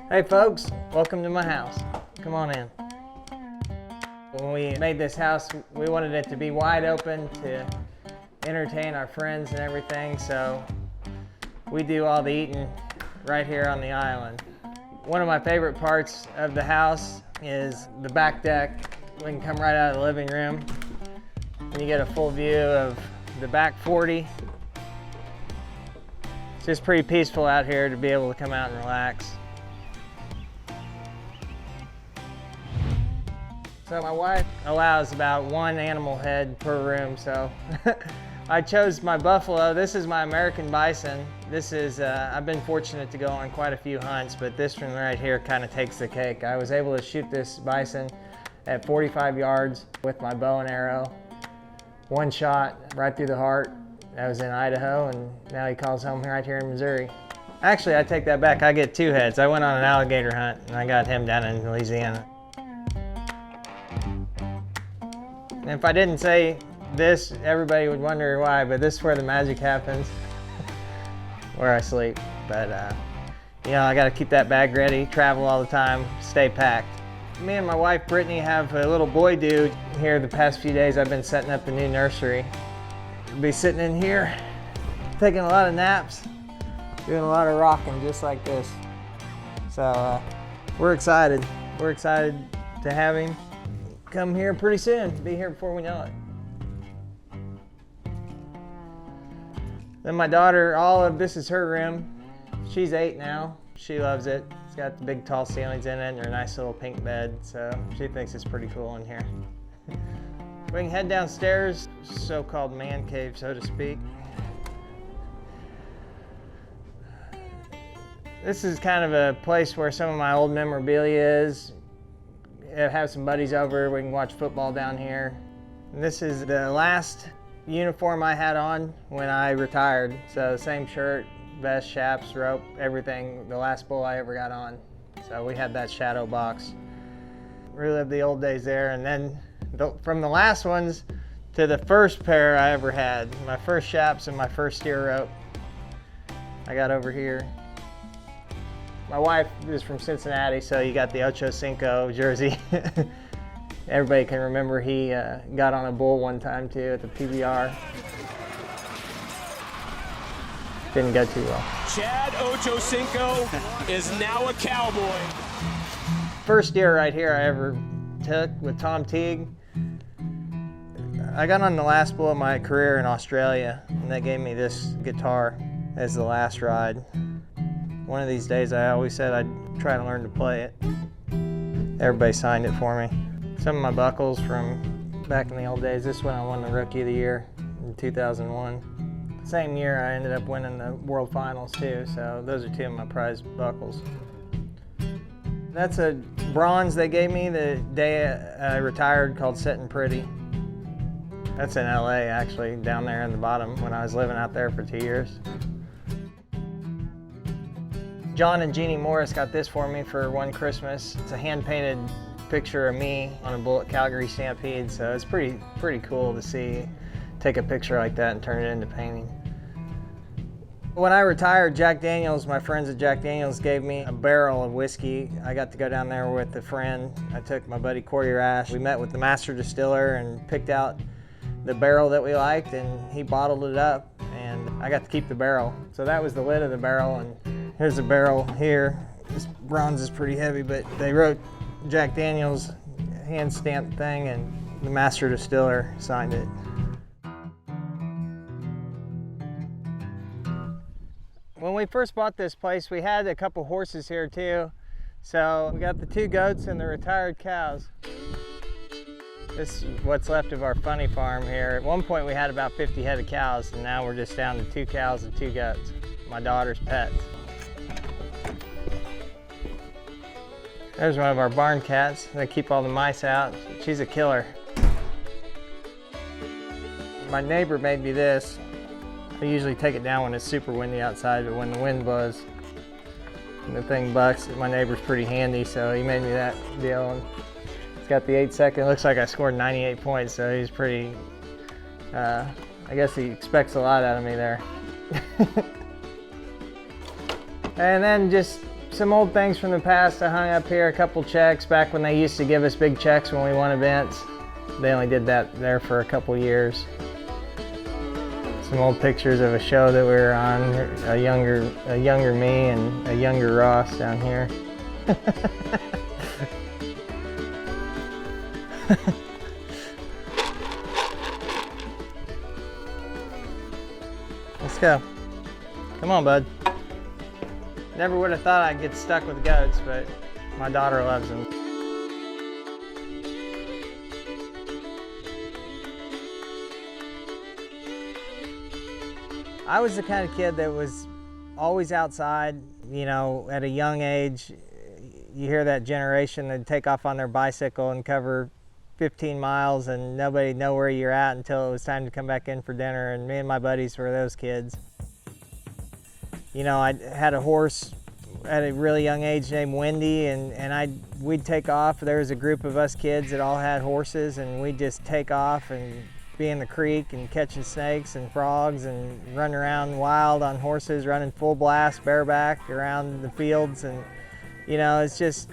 Hey folks, welcome to my house. Come on in. When we made this house, we wanted it to be wide open to entertain our friends and everything, so we do all the eating right here on the island. One of my favorite parts of the house is the back deck. We can come right out of the living room and you get a full view of the back 40. It's just pretty peaceful out here to be able to come out and relax. So my wife allows about one animal head per room, so I chose my buffalo. This is my American bison. This is, I've been fortunate to go on quite a few hunts, but this one right here kind of takes the cake. I was able to shoot this bison at 45 yards with my bow and arrow. One shot right through the heart. That was in Idaho, and now he calls home right here in Missouri. Actually, I take that back. I get two heads. I went on an alligator hunt, and I got him down in Louisiana. And if I didn't say this, everybody would wonder why, but this is where the magic happens, where I sleep. But you know, I gotta keep that bag ready, travel all the time, stay packed. Me and my wife, Brittany, have a little boy dude here the past few days. I've been setting up the new nursery. We'll be sitting in here, taking a lot of naps, doing a lot of rocking just like this. So we're excited. We're excited to have him come here pretty soon, be here before we know it. Then my daughter, Olive, this is her room. She's 8 now. She loves it. It's got the big tall ceilings in it and her nice little pink bed, so she thinks it's pretty cool in here. We can head downstairs, so-called man cave, so to speak. This is kind of a place where some of my old memorabilia is. Have some buddies over, we can watch football down here. And this is the last uniform I had on when I retired. So same shirt, vest, chaps, rope, everything, the last bull I ever got on. So we had that shadow box. Relived the old days there, and then from the last ones to the first pair I ever had, my first chaps and my first steer rope, I got over here. My wife is from Cincinnati, so you got the Ocho Cinco jersey. Everybody can remember he got on a bull one time too at the PBR. Didn't go too well. Chad Ocho Cinco is now a Cowboy. First deer right here I ever took with Tom Teague. I got on the last bull of my career in Australia, and they gave me this guitar as the last ride. One of these days I always said I'd try to learn to play it. Everybody signed it for me. Some of my buckles from back in the old days. This one I won the Rookie of the Year in 2001. Same year I ended up winning the World Finals too, so those are two of my prized buckles. That's a bronze they gave me the day I retired called Settin' Pretty. That's in LA actually, down there in the bottom when I was living out there for 2 years. John and Jeannie Morris got this for me for one Christmas. It's a hand-painted picture of me on a bull at Calgary Stampede, so it's pretty cool to see, take a picture like that and turn it into painting. When I retired, Jack Daniels, my friends at Jack Daniels gave me a barrel of whiskey. I got to go down there with a friend. I took my buddy Corey Rash. We met with the master distiller and picked out the barrel that we liked, and he bottled it up, and I got to keep the barrel. So that was the lid of the barrel, and here's the barrel here. This bronze is pretty heavy, but they wrote Jack Daniels hand stamped thing, and the master distiller signed it. When we first bought this place, we had a couple horses here too. So we got the 2 goats and the retired cows. This is what's left of our funny farm here. At one point we had about 50 head of cows, and now we're just down to 2 cows and 2 goats. My daughter's pets. There's one of our barn cats. They keep all the mice out. She's a killer. My neighbor made me this. I usually take it down when it's super windy outside, but when the wind blows and the thing bucks, my neighbor's pretty handy, so he made me that deal. And it's got the 8-second. It looks like I scored 98 points, so he's pretty, I guess he expects a lot out of me there. And then just some old things from the past. I hung up here, a couple checks back when they used to give us big checks when we won events. They only did that there for a couple years. Some old pictures of a show that we were on, a younger me and a younger Ross down here. Let's go. Come on, bud. Never would have thought I'd get stuck with goats, but my daughter loves them. I was the kind of kid that was always outside. You know, at a young age, you hear that generation that take off on their bicycle and cover 15 miles and nobody know where you're at until it was time to come back in for dinner, and me and my buddies were those kids. You know, I had a horse at a really young age named Wendy, and we'd take off. There was a group of us kids that all had horses, and we'd just take off and be in the creek and catching snakes and frogs and running around wild on horses, running full blast bareback around the fields. And you know, it's just,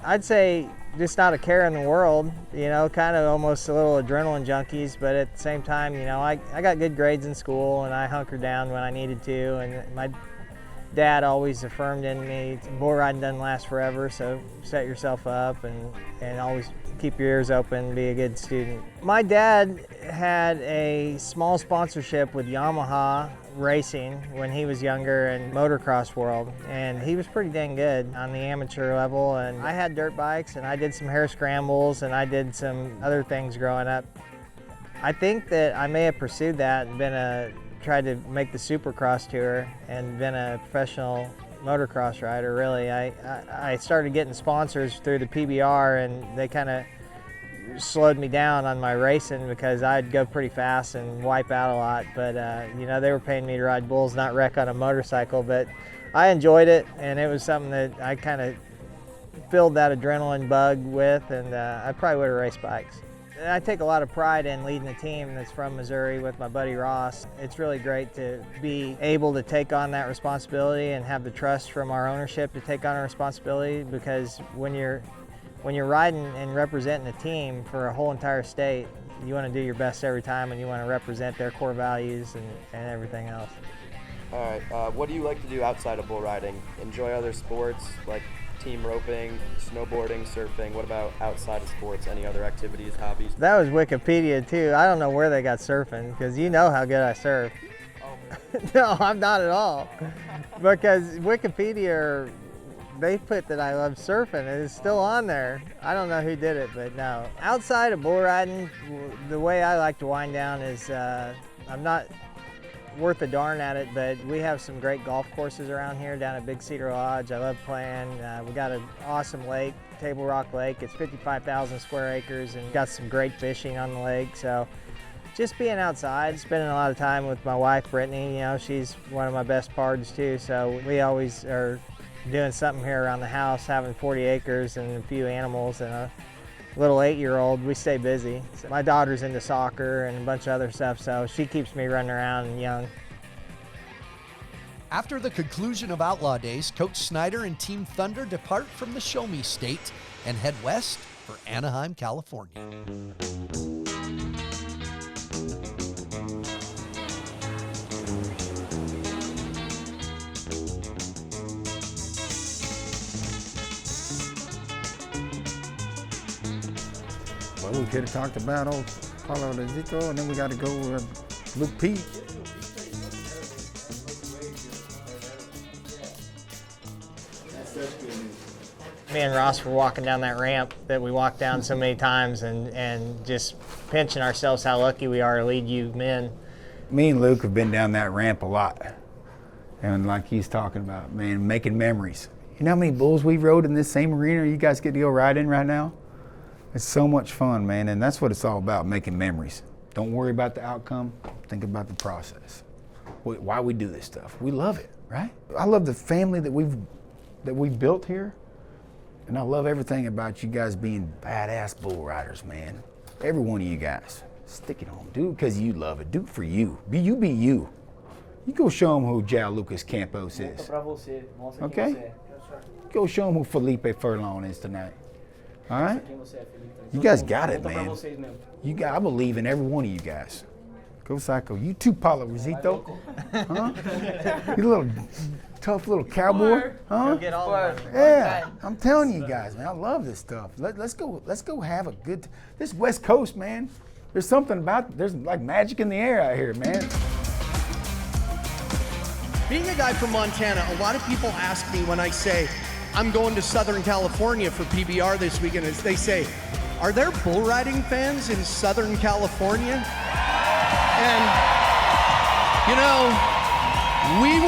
I'd say just not a care in the world, you know, kind of almost a little adrenaline junkies, but at the same time, you know, I got good grades in school and I hunkered down when I needed to, and my dad always affirmed in me, bull riding doesn't last forever, so set yourself up and always keep your ears open, be a good student. My dad had a small sponsorship with Yamaha Racing when he was younger in motocross world, and he was pretty dang good on the amateur level. And I had dirt bikes and I did some hare scrambles and I did some other things growing up. I think that I may have pursued that and tried to make the Supercross tour and been a professional motocross rider, really. I started getting sponsors through the PBR, and they kind of slowed me down on my racing because I'd go pretty fast and wipe out a lot. But you know, they were paying me to ride bulls, not wreck on a motorcycle. But I enjoyed it, and it was something that I kind of filled that adrenaline bug with, and I probably would have raced bikes. I take a lot of pride in leading a team that's from Missouri with my buddy Ross. It's really great to be able to take on that responsibility and have the trust from our ownership to take on a responsibility, because when you're riding and representing a team for a whole entire state, you want to do your best every time, and you want to represent their core values and everything else. All right, what do you like to do outside of bull riding? Enjoy other sports like team roping, snowboarding, surfing? What about outside of sports? Any other activities, hobbies? That was Wikipedia too. I don't know where they got surfing, because you know how good I surf. Oh. No, I'm not at all. Because Wikipedia, they put that I love surfing, and it's still on there. I don't know who did it, but no. Outside of bull riding, the way I like to wind down is, I'm not worth a darn at it, but we have some great golf courses around here down at Big Cedar Lodge. I love playing. We got an awesome lake, Table Rock Lake. It's 55,000 square acres and got some great fishing on the lake. So just being outside, spending a lot of time with my wife, Brittany. You know, she's one of my best pards too. So we always are doing something here around the house, having 40 acres and a few animals and a little 8-year-old. We stay busy. So my daughter's into soccer and a bunch of other stuff, so she keeps me running around and young. After the conclusion of Outlaw Days, Coach Snyder and Team Thunder depart from the Show Me State and head west for Anaheim, California. Well, we could have talked about old Paulo de Zico, and then we got to go with Luke Pete. Me and Ross were walking down that ramp that we walked down so many times, and just pinching ourselves how lucky we are to lead you men. Me and Luke have been down that ramp a lot. And like he's talking about, man, making memories. You know how many bulls we rode in this same arena you guys get to go ride in right now? It's so much fun, man, and that's what it's all about, making memories. Don't worry about the outcome, think about the process. Why we do this stuff. We love it, right? I love the family that we've built here, and I love everything about you guys being badass bull riders, man. Every one of you guys. Stick it on, do it because you love it. Do it for you. Be you. You go show them who Jao Lucas Campos is. Okay? Go show them who Felipe Furlong is tonight. All right? You guys got it, man. I believe in every one of you guys. Go Psycho. You too, Paulo Rosito. Huh? You little tough little cowboy. Huh? Get all of them. Yeah, I'm telling you guys, man. I love this stuff. Let's go have a good. This West Coast, man. There's something about. There's like magic in the air out here, man. Being a guy from Montana, a lot of people ask me when I say I'm going to Southern California for PBR this weekend, as they say, are there bull riding fans in Southern California? And you know, we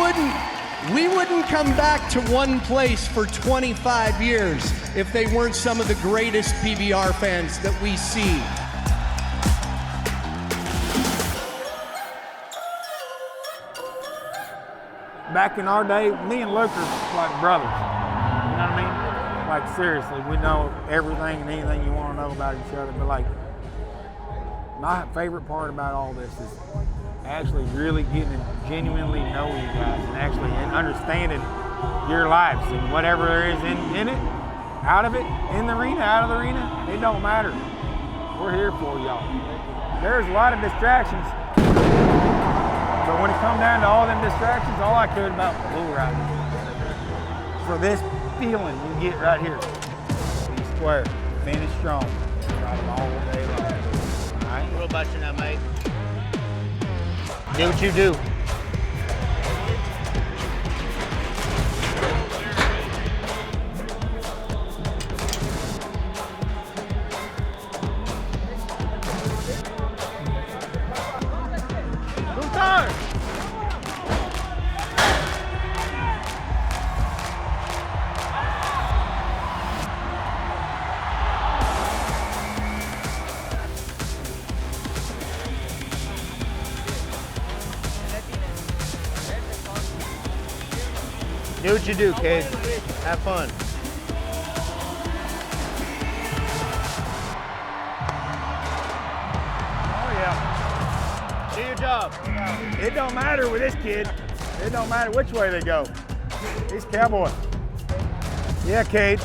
wouldn't come back to one place for 25 years if they weren't some of the greatest PBR fans that we see. Back in our day, me and Luke are like brothers. You know what I mean? Like seriously, we know everything and anything you want to know about each other. But like, my favorite part about all this is actually really getting to genuinely know you guys and understanding your lives and whatever there is in it, out of it, in the arena, out of the arena. It don't matter. We're here for y'all. There's a lot of distractions. But when it comes down to all them distractions, all I cared about was bull riding. For this feeling you get right here. Be square, finish strong, ride them all day long. All right? What about you now, mate? Do what you do. Do what you do, kid. Have fun. Oh yeah. Do your job. It don't matter with this kid. It don't matter which way they go. He's cowboy. Yeah, Cade.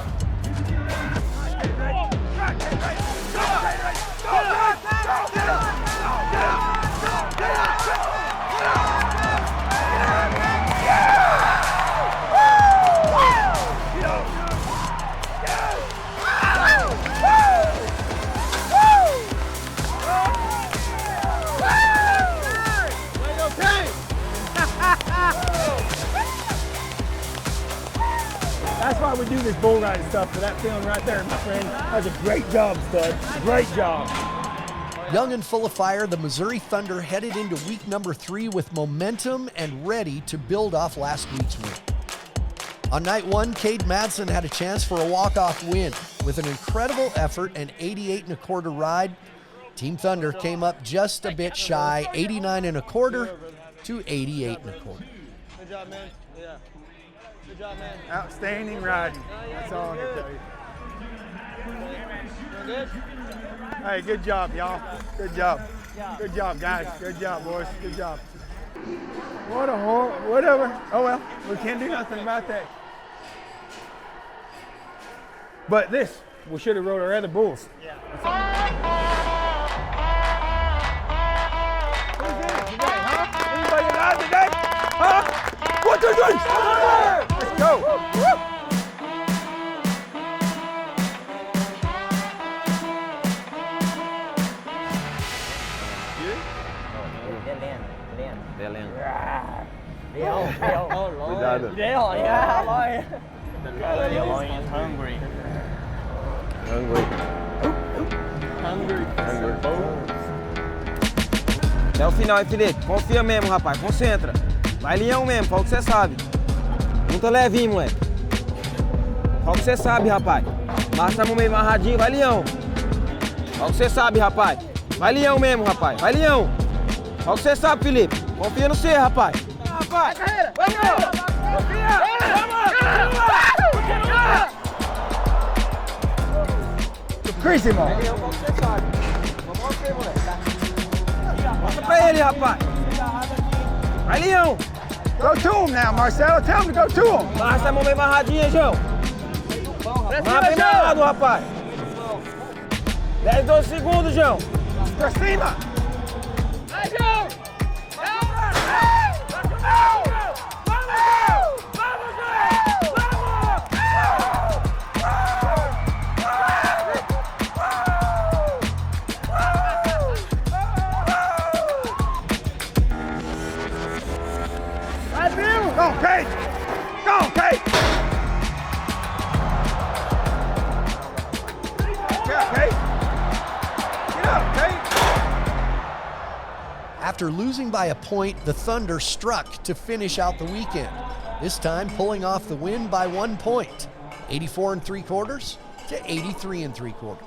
That's why we do this bull riding stuff, for that feeling right there, my friend. That's a great job, stud. Great job. Young and full of fire, the Missouri Thunder headed into week number 3 with momentum and ready to build off last week's win. On night 1, Cade Madsen had a chance for a walk-off win. With an incredible effort and 88 1/4 ride, Team Thunder came up just a bit shy, 89 1/4 to 88 1/4. Good job, man. Yeah. Good job, man. Outstanding riding. That's all I can tell you. Doing good? Hey, good job, y'all. Good job. Good job, guys. Good job, boys. Good job. What a horror. Whatever. Oh, well, we can't do nothing about that. But this, we should have rode our other bulls. Yeah. Who's in it today, huh? Anybody alive today? Huh? 1, 2, 3. Let's go. Woo. Até o final, hein, Felipe? Confia mesmo, rapaz. Concentra. Vai leão mesmo, fala o que você sabe. Muito levinho, moleque. Fala o que você sabe, rapaz. Massa no meio amarradinho, vai leão. Fala o que você sabe, rapaz. Vai leão mesmo, rapaz. Vai leão. Fala o que você sabe, Felipe. Confia no você, rapaz. Rapaz. Vai, leão. Confia. Crazy, irmão. Vai leão, fala o que você sabe. Vamos você, moleque. Mostra pra ele, rapaz. Vai, leão. Go to him now, Marcelo. Tell him to go to him. Basta a mão bem amarradinha, João. Amarra bem amarrado, rapaz. 10, 12 segundos, João. Pra cima. Vai, João! Go on, Kate! Go on, Kate! Get up, Kate! Get up, Kate! After losing by a point, the Thunder struck to finish out the weekend, this time pulling off the win by 1 point, 84 3/4 to 83 3/4.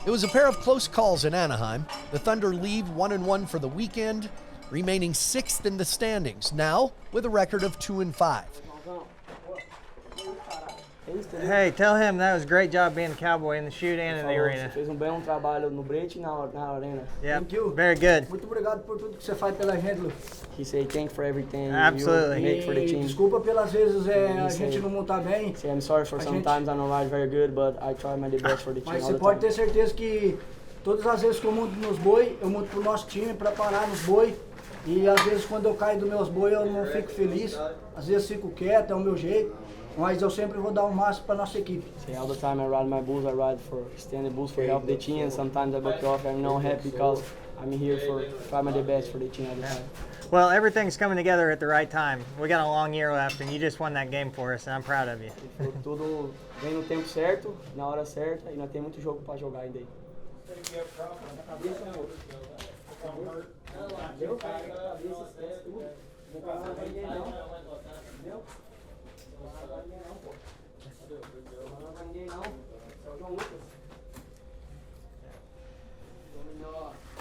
It was a pair of close calls in Anaheim. The Thunder leave 1-1 for the weekend, remaining 6th in the standings, now with a record of 2-5. Hey, tell him that was a great job being a Cowboy in the shoot and in the arena. Fez belo trabalho no brete e na arena. Yeah, Thank you. very good. Muito obrigado por tudo que você faz pela gente, Lu. He said thank for everything Absolutely. you make for the team. Desculpa pelas vezes a Isso aí. gente não montar bem, Say I'm sorry for A sometimes I don't ride very good, but I try my best for the team mas all você the pode time. ter certeza que todas as vezes que eu monto nos boi, eu monto pro nosso time para parar nos boi. E às vezes quando eu caio dos meus boi eu não fico feliz, às vezes fico quieto, é o meu jeito, mas eu sempre vou dar o máximo para nossa equipe. Say all the time I ride my bulls, I ride for stand the bulls for help the team, and sometimes I back off. I'm not happy because I'm here for try my best for the team all the time. Well, everything's coming together at the right time. We got a long year left, and you just won that game for us, and I'm proud of you. Tudo vem no tempo certo, na hora certa, e nós temos muito jogo para jogar ainda aí.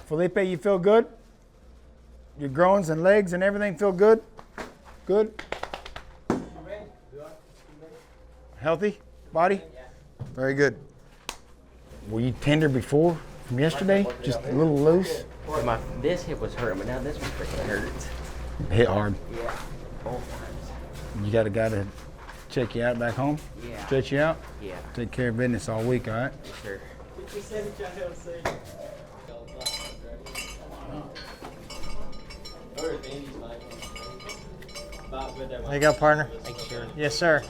Felipe, you feel good? Your groins and legs and everything feel good? Good? Healthy body? Very good. Were you tender before from yesterday? Just a little loose? This hip was hurt, but now this one freaking hurts. Hit hard. Yeah, both times. You got a guy to check you out back home? Yeah. Stretch you out? Yeah, Take care of business all week, all right? sure. There you go, partner. Yes, sir.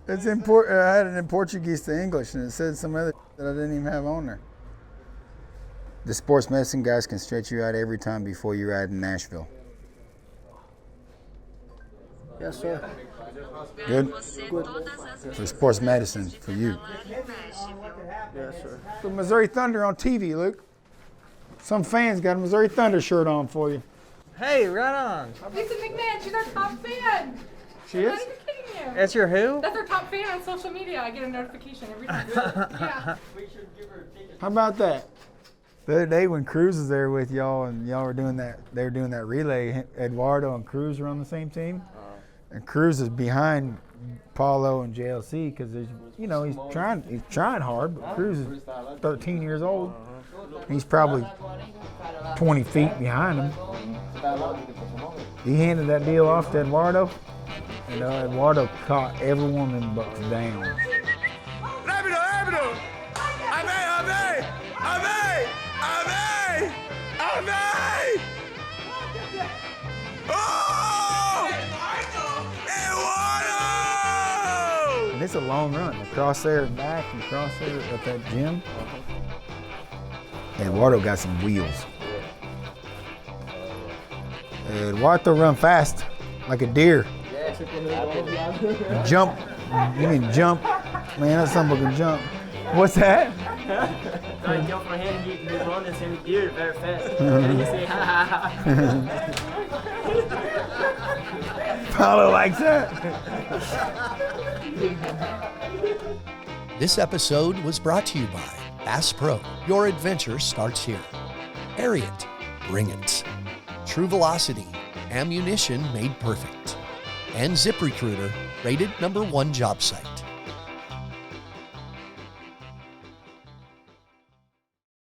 It's important. I had it in Portuguese to English, and it said some other that I didn't even have on there. The sports medicine guys can stretch you out every time before you ride in Nashville. Yes, sir. Good? For sports medicine, for you. Yes, sir. The Missouri Thunder on TV, Luke. Some fans got a Missouri Thunder shirt on for you. Hey, right on. Lisa McMahon, she's our top fan. She I'm is? not even kidding you. That's your who? That's our top fan on social media. I get a notification every time. Yeah. How about that? The other day when Cruz was there with y'all and y'all were doing that, they were doing that relay, Eduardo and Cruz were on the same team. And Cruz is behind Paulo and JLC because there's, you know, he's trying hard, but Cruz is 13 years old. He's probably 20 feet behind him. He handed that deal off to Eduardo, and Eduardo caught every one of them bucks down. And it's a long run, across there and back, and across there at that gym. Eduardo got some wheels. Eduardo run fast, like a deer. Jump, you mean jump? Man, that son can jump. What's that? I jump for him, he run the same gear very fast. Paulo likes that. This episode was brought to you by Bass Pro. Your adventure starts here. Harriet, bring it. True Velocity, ammunition made perfect. And ZipRecruiter, rated #1 job site.